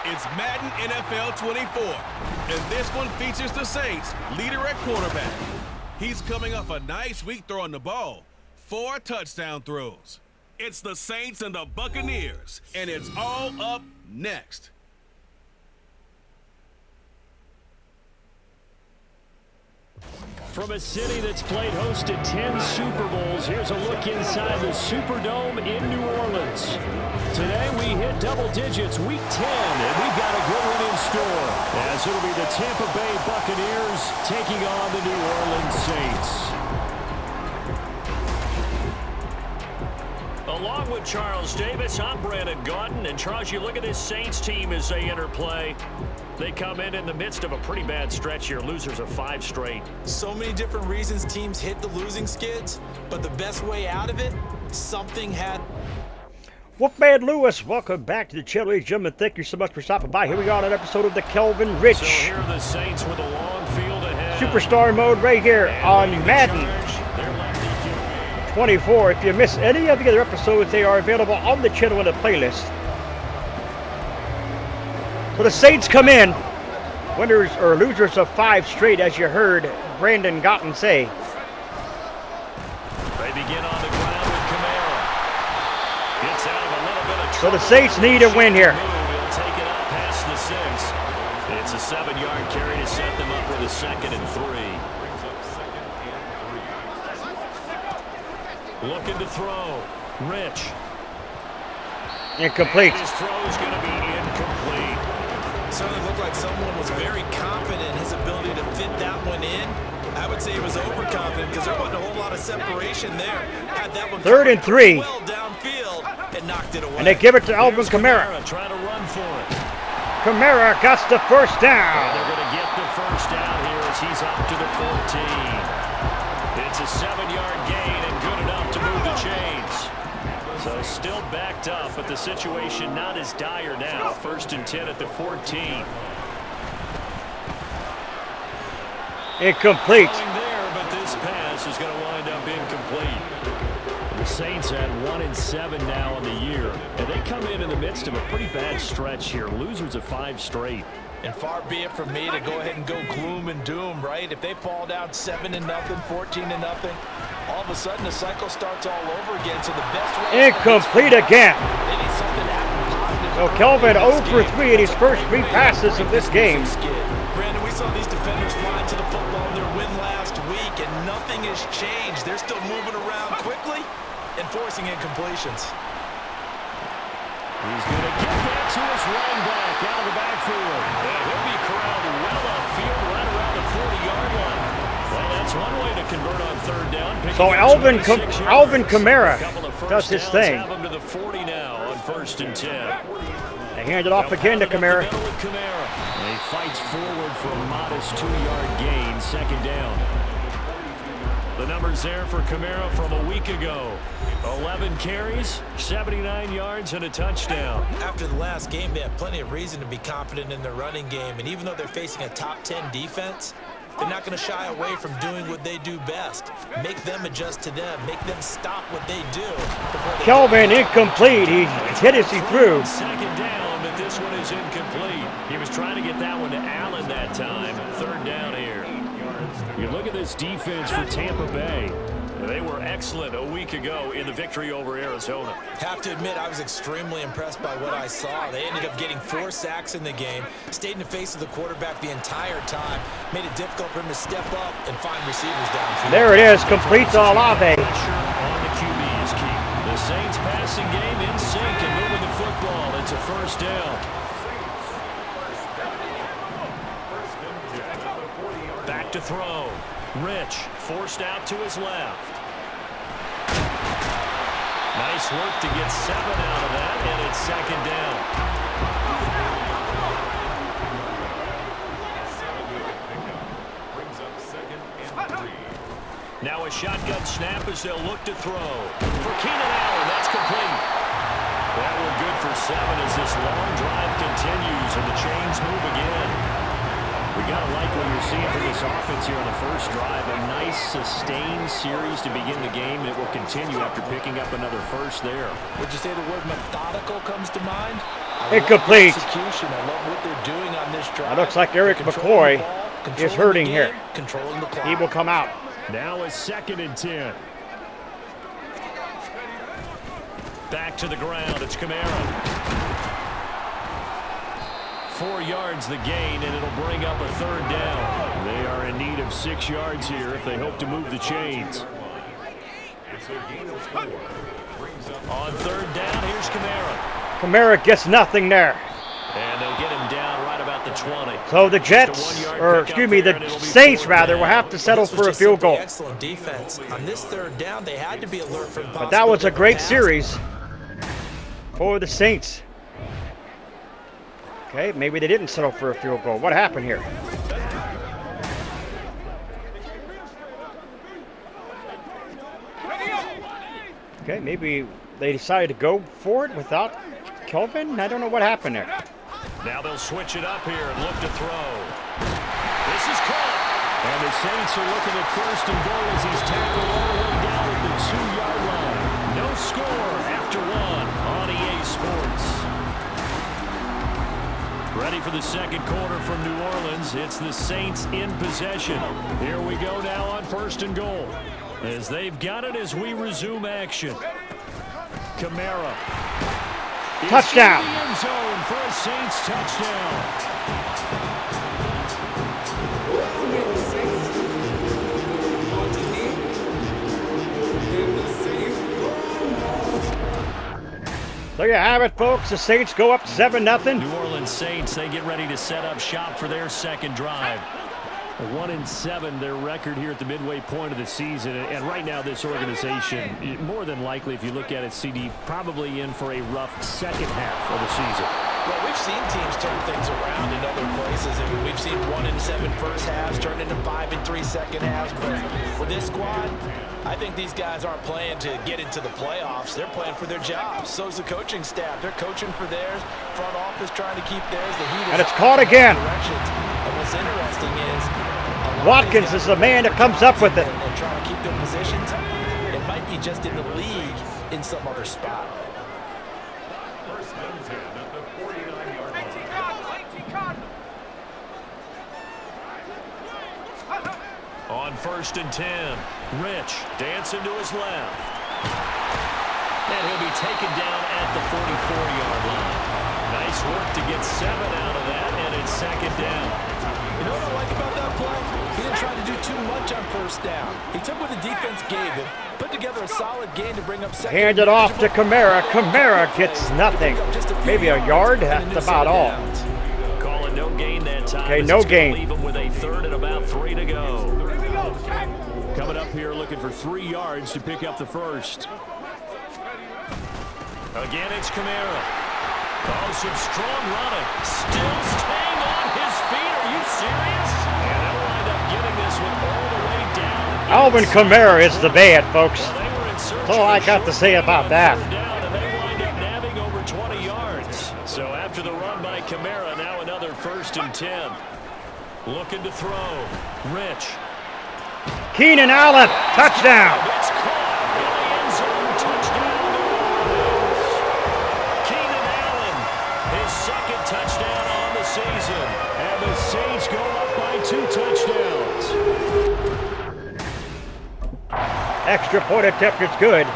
It's Madden NFL 24, and this one features the Saints' leader at quarterback. He's coming off a nice week throwing the ball, 4 touchdown throws. It's the Saints and the Buccaneers, and it's all up next. From a city that's played host to 10 Super Bowls, here's a look inside the Superdome in New Orleans. Today we hit double digits, week 10, and we've got a good one in store, as it'll be the Tampa Bay Buccaneers taking on the New Orleans Saints. Along with Charles Davis, I'm Brandon Gaudin, and Charles, you look at this Saints team as they enter play. They come in the midst of a pretty bad stretch here, losers of 5 straight. So many different reasons teams hit the losing skids, but the best way out of it, something had. Wolfman Lewis, welcome back to the channel, ladies and gentlemen. Thank you so much for stopping by. Here we go on an episode of the Kelvin Rich. So here are the Saints with a long field ahead. Superstar mode right here on Madden 24. If you miss any of the other episodes, they are available on the channel in the playlist. So the Saints come in, winners or losers of 5 straight, as you heard Brandon Gaudin say. They begin on the ground with Kamara. Gets out of a little bit of trouble. So the Saints need a win here. He'll take it up past the 6. It's a 7-yard carry to set them up with a 2nd and 3. Looking to throw. Rich. Incomplete. His throw is going to be incomplete. Certainly looked like someone was very confident in his ability to fit that one in. I would say he was overconfident because there wasn't a whole lot of separation there. Had that one 3rd and 3. Well downfield and knocked it away. And they give it to Alvin Kamara. Trying to run for it. Kamara got the first down. And they're going to get the first down here as he's up to the 14. It's a 7-yard gain and good enough to move the chains. So still backed up, but the situation not as dire now. 1st and 10 at the 14. Incomplete. Going there, but this pass is going to wind up incomplete. The Saints at 1-7 now on the year, and they come in the midst of a pretty bad stretch here. Losers of 5 straight. And far be it from me to go ahead and go gloom and doom, right? If they fall down 7-0, 14-0, all of a sudden the cycle starts all over again. So the best way. Incomplete again. They need something to happen positive. So Kelvin 0 for 3 in his first 3 passes of this game. Brandon, we saw these defenders fly to the football in their win last week, and nothing has changed. They're still moving around quickly and forcing incompletions. He's going to get that to his running back out of the backfield. And he'll be corralled well upfield right around the 40-yard line. Well, that's one way to convert on 3rd down. So Alvin Kamara does his thing. Have him to the 40 now on 1st and 10. They hand it off again to Kamara. And he fights forward for a modest 2-yard gain, 2nd down. The numbers there for Kamara from a week ago. 11 carries, 79 yards, and a touchdown. After the last game, they have plenty of reason to be confident in their running game. And even though they're facing a top 10 defense, they're not going to shy away from doing what they do best. Make them adjust to them. Make them stop what they do. Kelvin incomplete. He hit as he threw. 2nd down, but this one is incomplete. He was trying to get that one to Allen that time. 3rd down here. You look at this defense for Tampa Bay. They were excellent a week ago in the victory over Arizona. Have to admit, I was extremely impressed by what I saw. They ended up getting 4 sacks in the game, stayed in the face of the quarterback the entire time, made it difficult for him to step up and find receivers downfield. There it is, complete to Olave. Pressure on the QB is key. The Saints passing game in sync and moving the football. It's a 1st down. Back to throw. Rich forced out to his left. Nice work to get 7 out of that, and it's 2nd down. Now a shotgun snap as they'll look to throw. For Keenan Allen, that's complete. That one good for 7 as this long drive continues and the chains move again. We got to like what you're seeing from this offense here on the first drive. A nice, sustained series to begin the game, and it will continue after picking up another first there. Would you say the word methodical comes to mind? Incomplete. Execution. I love what they're doing on this drive. It looks like Eric They're controlling McCoy the ball, is controlling hurting the here. game, controlling the clock. He will come out. Now a 2nd and 10. Back to the ground. It's Kamara. 4 yards the gain, and it'll bring up a 3rd down. They are in need of 6 yards here if they hope to move the chains. On 3rd down, here's Kamara. Kamara gets nothing there. And they'll get him down right about the 20. So the Jets, or excuse me, the Saints rather, will have to settle for a field goal. Excellent defense. On this 3rd down, they had to be alert for the But that was a great pass. series for the Saints. Okay, maybe they didn't settle for a field goal. What happened here? Okay, maybe they decided to go for it without Kelvin. I don't know what happened there. Now they'll switch it up here and look to throw. This is caught. And the Saints are looking at 1st and goal as he's tackled all the way down at the 2-yard line. No score after 1 on EA Sports. Ready for the 2nd quarter from New Orleans. It's the Saints in possession. Here we go now on 1st and goal. As they've got it as we resume action. Kamara. Touchdown. In the end zone for a Saints touchdown. There you have it, folks. The Saints go up 7-0. New Orleans Saints, they get ready to set up shop for their 2nd drive. 1-7, their record here at the midway point of the season. And right now, this organization, more than likely, if you look at it, CD, probably in for a rough 2nd half of the season. Well, we've seen teams turn things around in other places. I mean, we've seen 1-7 first halves turn into 5-3 second halves. But with this squad, I think these guys aren't playing to get into the playoffs. They're playing for their jobs. So's the coaching staff. They're coaching for theirs. Front office trying to keep theirs. The heat is And it's caught again. And what's interesting is Watkins is the man that comes up with it. and trying to keep their positions. It might be just in the league in some other spot. On 1st and 10, Rich dancing to his left. And he'll be taken down at the 44-yard line. Nice work to get 7 out of that, and it's 2nd down. You know what I like about that play? He didn't try to do too much on 1st down. He took what the defense gave him, put together a solid game to bring up 2nd. Hand it off to Kamara. Kamara gets nothing. Maybe a yard. That's about all. Calling no gain that time. Okay, as no it's gonna gain. Leave him with a 3rd and about 3 to go. Coming up here looking for 3 yards to pick up the 1st. Again, it's Kamara. Oh, some strong running. Still staying on his feet. Are you serious? And they'll wind up getting this one all the way down. Alvin Kamara is the bad, folks. Well, they were in search That's all of I a got to short say gain about on that. 3rd down, and they wind up nabbing over 20 yards. So after the run by Kamara, now another 1st and 10. Looking to throw. Rich. Keenan Allen, touchdown. It's caught in the end zone. Touchdown, New Orleans. Keenan Allen, his 2nd touchdown on the season. And the Saints go up by 2 touchdowns. Extra point attempt is good.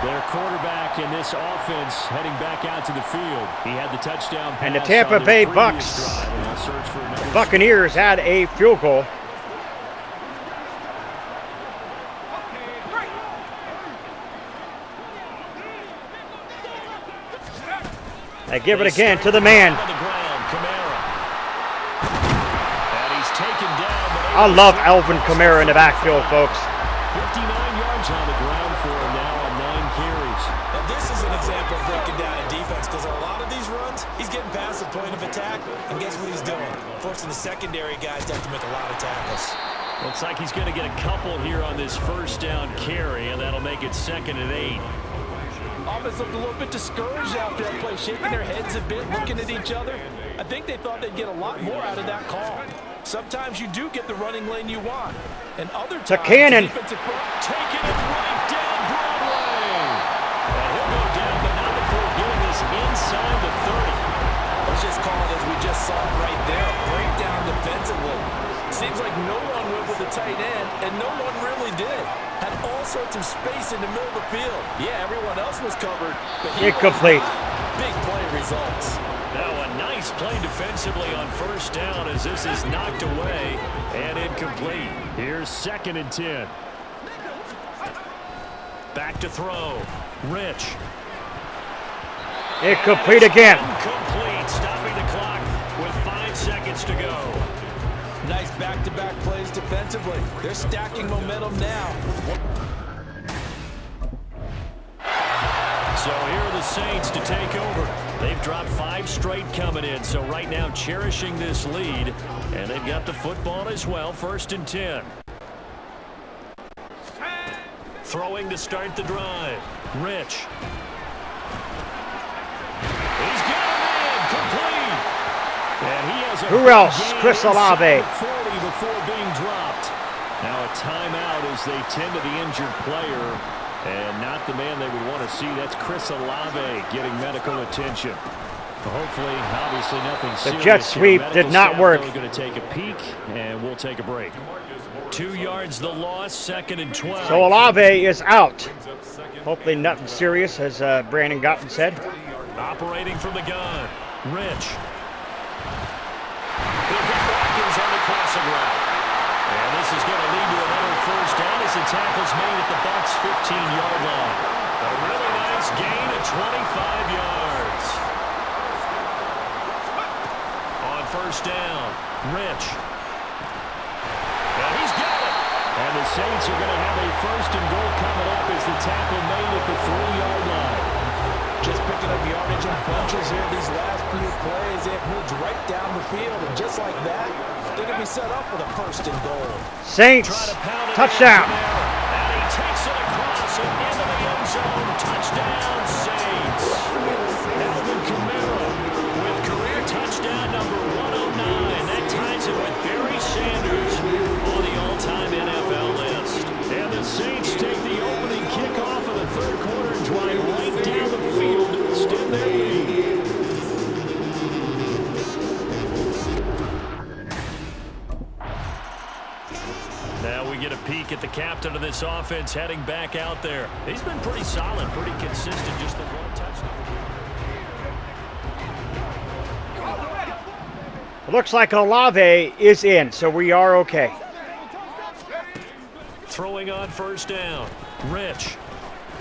Their quarterback in this offense heading back out to the field. He had the touchdown pass And the Tampa on their Bay previous Bucks. drive, and they'll search for another Buccaneers had a field goal. They give it again to the man. On the ground, Kamara. And he's taken down. But I love Alvin Kamara in the backfield, folks. 59 yards on the ground for him now on 9 carries. Now this is an example of breaking down a defense because a lot of these runs, he's getting past the point of attack, and guess what he's doing? Forcing the secondary guys to have to make a lot of tackles. Looks like he's going to get a couple here on this 1st down carry, and that'll make it 2nd and 8. Offense looked a little bit discouraged after that play, shaking their heads a bit, looking at each other. I think they thought they'd get a lot more out of that call. Sometimes you do get the running lane you want, and other times... To Cannon. Taking it right down Broadway. And he'll go down, but not before getting this inside the just saw it right there. A breakdown defensively. Seems like no one went with the tight end, and no one really did. Had all sorts of space in the middle of the field. Yeah, everyone else was covered, but he incomplete. was not. Big play results. Now a nice play defensively on first down as this is knocked away and incomplete. Here's 2nd and 10. Back to throw. Rich. Incomplete again. Incomplete, stopping the clock with 5 seconds to go. Nice back-to-back plays defensively. They're stacking momentum now. So here are the Saints to take over. They've dropped 5 straight coming in, so right now cherishing this lead. And they've got the football as well, 1st and 10. Throwing to start the drive. Rich. He's got a man, complete. And he has a Who else? Chris inside Olave. the 40 before being dropped. Now a timeout as they tend to the injured player. And not the man they would want to see. That's Chris Olave getting medical attention. Hopefully, obviously nothing serious. The jet sweep did not work. We're going to take a peek, and we'll take a break. 2 yards the loss, 2nd and 12. So Olave is out. Hopefully nothing serious, as Brandon Gotten said. Operating from the gun. Rich. He'll get Watkins on the crossing route. And this is going to lead to another first down as the tackle's made at the Bucs' 15-yard line. A really nice gain of 25 yards. On first down, Rich. And he's got it. And the Saints are going to have a 1st and goal coming up as the tackle made at the 3-yard line. Just picking up yardage in bunches here these last few plays. It moves right down the field, and just like that, they're going to be set up for the 1st and goal. Saints, touchdown. And he takes it across and into the end zone. Touchdown, Saints. Kelvin with career touchdown number 109. That ties it with Barry Sanders on the all-time NFL list. And the Saints take the opening kickoff of the 3rd quarter and drive right down the field to extend their lead. Now we get a peek at the captain of this offense heading back out there. He's been pretty solid, pretty consistent, just the 1 touchdown. It looks like Olave is in, so we are okay. Throwing on first down. Rich.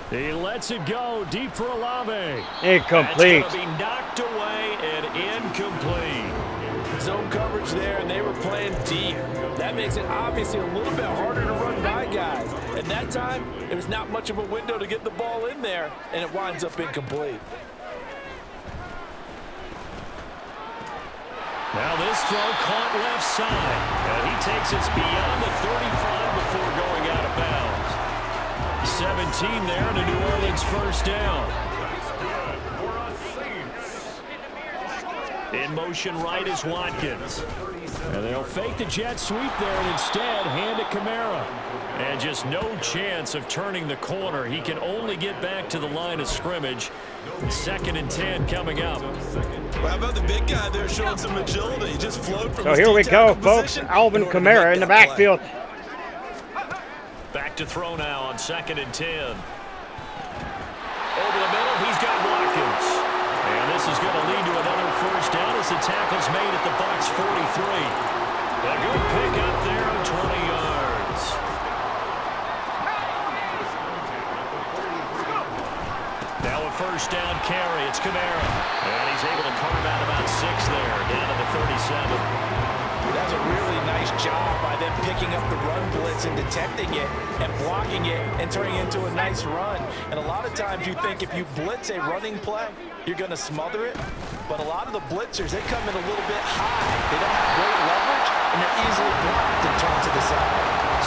He lets it go deep for Olave. Incomplete. That's going to be knocked away and incomplete. Zone coverage there, and they were playing deep. That makes it obviously a little bit harder to run by guys. At that time, there was not much of a window to get the ball in there, and it winds up incomplete. Now this throw caught left side. And he takes us beyond the 35 before going out of bounds. 17 there and a New Orleans 1st down. In motion right is Watkins. And they'll fake the jet sweep there and instead hand it Kamara. And just no chance of turning the corner. He can only get back to the line of scrimmage. 2nd and 10 coming up. Well, how about the big guy there showing some agility? He just flowed from So here we go, folks. Alvin Kamara in the backfield. Back to throw now on 2nd and 10. Over the middle, he's got Watkins. And this is going to lead to another first down as the tackle's made at the Bucs' 43. A good pick up there of 20 yards. Now a first down carry. It's Kamara. And he's able to carve out about 6 there, down to the 37. That's a really nice job by them picking up the run blitz and detecting it and blocking it and turning it into a nice run. And a lot of times you think if you blitz a running play, you're going to smother it. But a lot of the blitzers, they come in a little bit high. They don't have great leverage, and they're easily blocked and turned to the side.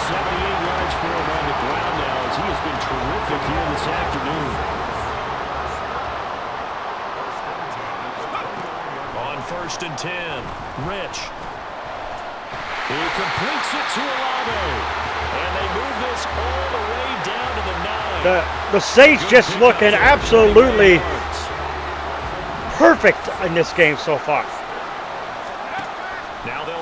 78 yards for him on the ground now as he has been terrific here this afternoon. On 1st and 10, Rich. He completes it to Olave. And they move this all the way down to the 9. The Saints just looking absolutely perfect in this game so far.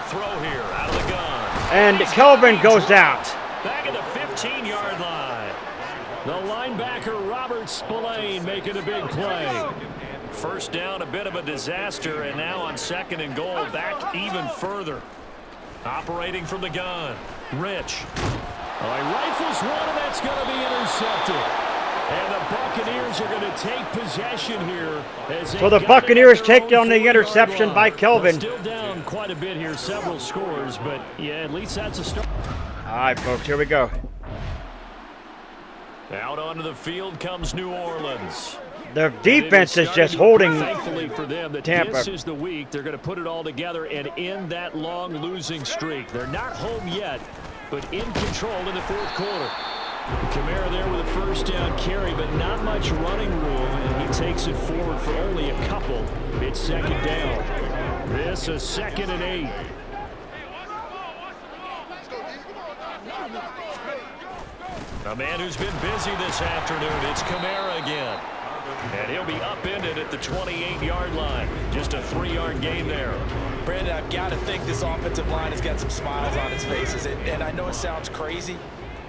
throw here out of the gun. And Kelvin goes down. Back at the 15-yard line. The linebacker, Robert Spillane, making a big play. First down, a bit of a disaster, and now on 2nd and goal, back even further. Operating from the gun, Rich. He rifles one, and that's going to be intercepted. And the Buccaneers are going to take possession here. So the Buccaneers take down the interception by Kelvin. Still down quite a bit here, several scores, but yeah, at least that's a start. All right, folks, here we go. Out onto the field comes New Orleans. The defense is just holding Thankfully for them, that Tampa. this is the week they're going to put it all together and end that long losing streak. They're not home yet, but in control in the 4th quarter. Kamara there with a first down carry, but not much running room, and he takes it forward for only a couple. It's 2nd down. This is 2nd and 8. A man who's been busy this afternoon, it's Kamara again. And he'll be upended at the 28-yard line. Just a 3-yard gain there. Brandon, I've got to think this offensive line has got some smiles on its faces. And I know it sounds crazy,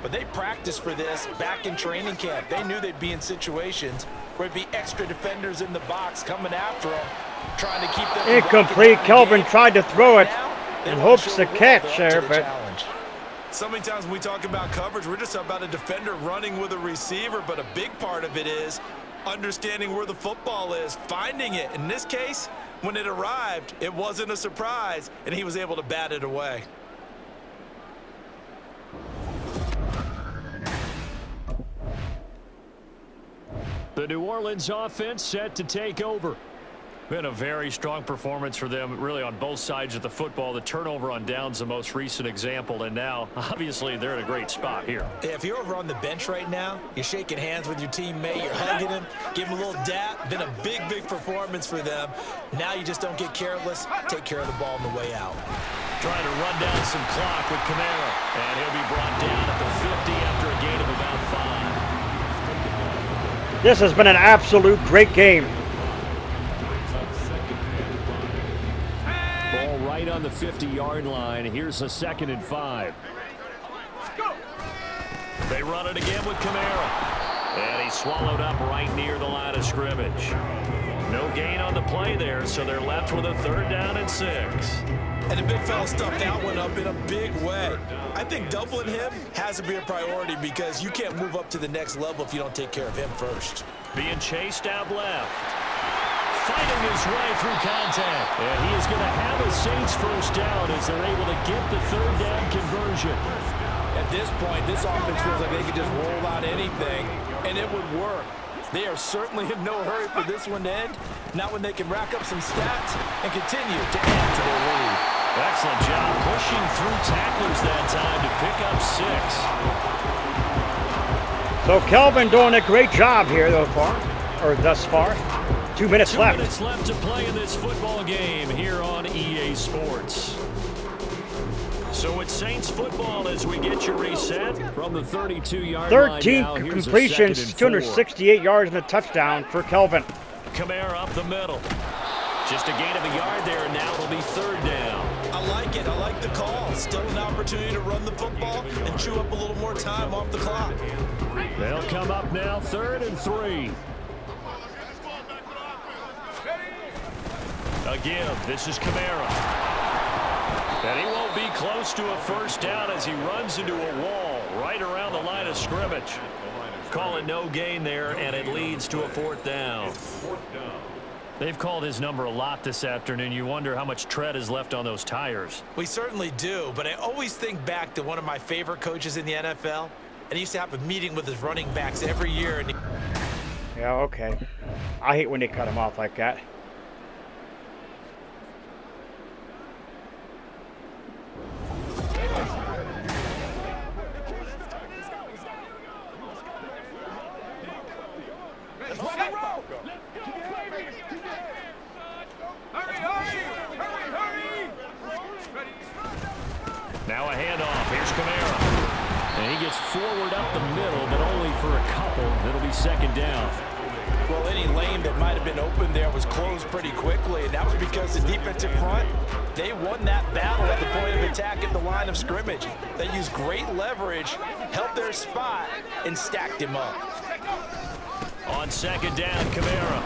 but they practiced for this back in training camp. They knew they'd be in situations where it'd be extra defenders in the box coming after them, trying to keep them. incomplete. Kelvin tried to throw it in hopes to catch there, but so many times when we talk about coverage, we're just about a defender running with a receiver, but a big part of it is understanding where the football is, finding it. In this case, when it arrived, it wasn't a surprise, and he was able to bat it away. The New Orleans offense set to take over. Been a very strong performance for them, really, on both sides of the football. The turnover on downs, the most recent example, and now, obviously, they're in a great spot here. If you're over on the bench right now, you're shaking hands with your teammate, you're hugging him, give him a little dap. Been a big, big performance for them. Now you just don't get careless. Take care of the ball on the way out. Trying to run down some clock with Kamara, and he'll be brought down at the 50 after a gain of about 5. this has been an absolute great game. Ball right on the 50-yard line. Here's a 2nd and 5. They run it again with Kamara. And he's swallowed up right near the line of scrimmage. No gain on the play there, so they're left with a 3rd down and 6. And the big fella stuffed that one up in a big way. I think doubling him has to be a priority because you can't move up to the next level if you don't take care of him first. Being chased out left. Fighting his way through contact. And he is going to have a Saints first down as they're able to get the 3rd down conversion. At this point, this offense feels like they could just roll out anything, and it would work. They are certainly in no hurry for this one to end, not when they can rack up some stats and continue to add to their lead. Excellent job pushing through tacklers that time to pick up 6. So Kelvin doing a great job here thus far. 2 minutes 2 left. minutes left to play in this football game here on EA Sports. So it's Saints football as we get you reset from the 32-yard line. 13 completions, 268 yards and a touchdown for Kelvin. Kamara up the middle. Just a gain of a yard there, and now it'll be 3rd down. I like it. I like the call. Still an opportunity to run the football and chew up a little more time off the clock. They'll come up now, 3rd and 3. Again, this is Kamara. And he won't be close to a first down as he runs into a wall right around the line of scrimmage. Call it no gain there, and it leads to a 4th down. They've called his number a lot this afternoon. You wonder how much tread is left on those tires. We certainly do, but I always think back to one of my favorite coaches in the NFL, and he used to have a meeting with his running backs every year. And Yeah, okay. I hate when they cut him off like that. Now a handoff. Here's Kamara. And he gets forward up the middle, but only for a couple. It'll be 2nd down. Well, any lane that might have been open there was closed pretty quickly, and that was because the defensive front, they won that battle at the point of attack at the line of scrimmage. They used great leverage, held their spot, and stacked him up. On second down, Kamara.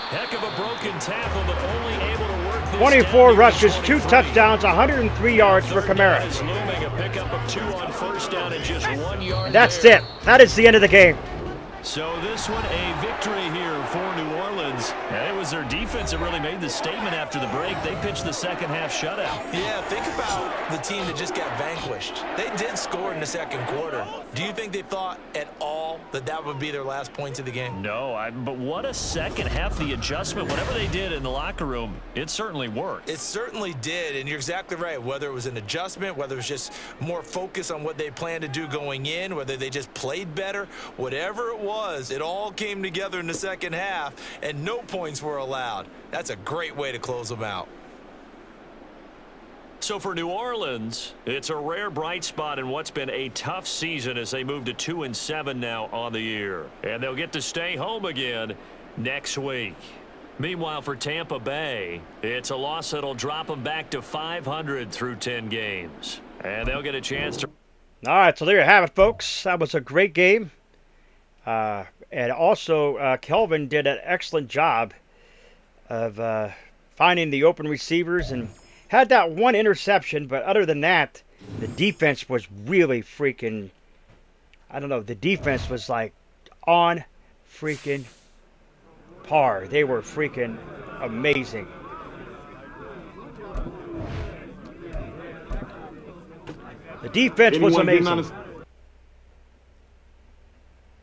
Heck of a broken tackle, but only able to work this 24 down. rushes, 2 touchdowns, 103 yards for Kamara. Third down is looming, a pickup of 2 on first down and just 1 yard. That's there. it. That is the end of the game. So this one a victory here for New Orleans. And it was their defense that really made the statement after the break. They pitched the second half shutout. Yeah, think about the team that just got vanquished. They did score in the second quarter. Do you think they thought at all that that would be their last points of the game? No, but what a second half. The adjustment, whatever they did in the locker room, it certainly worked. It certainly did, and you're exactly right. Whether it was an adjustment, whether it was just more focus on what they planned to do going in, whether they just played better, whatever it was, it all came together in the second half, and no points were allowed. That's a great way to close them out. So for New Orleans, it's a rare bright spot in what's been a tough season as they move to 2-7 now on the year. And they'll get to stay home again next week. Meanwhile, for Tampa Bay, it's a loss that'll drop them back to 500 through 10 games. And they'll get a chance to... All right, so there you have it, folks. That was a great game. And also, Kelvin did an excellent job of finding the open receivers and had that one interception. But other than that, the defense was really freaking, I don't know, the defense was like on freaking par. They were freaking amazing. The defense was amazing.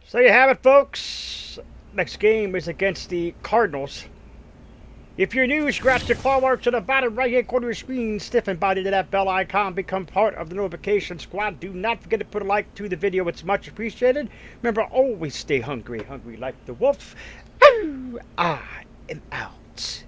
So you have it, folks. Next game is against the Cardinals. If you're new, scratch the claw marks on the bottom right-hand corner of your screen. Stiffen body to that bell icon. Become part of the notification squad. Do not forget to put a like to the video. It's much appreciated. Remember, always stay hungry. Hungry like the wolf. I am out.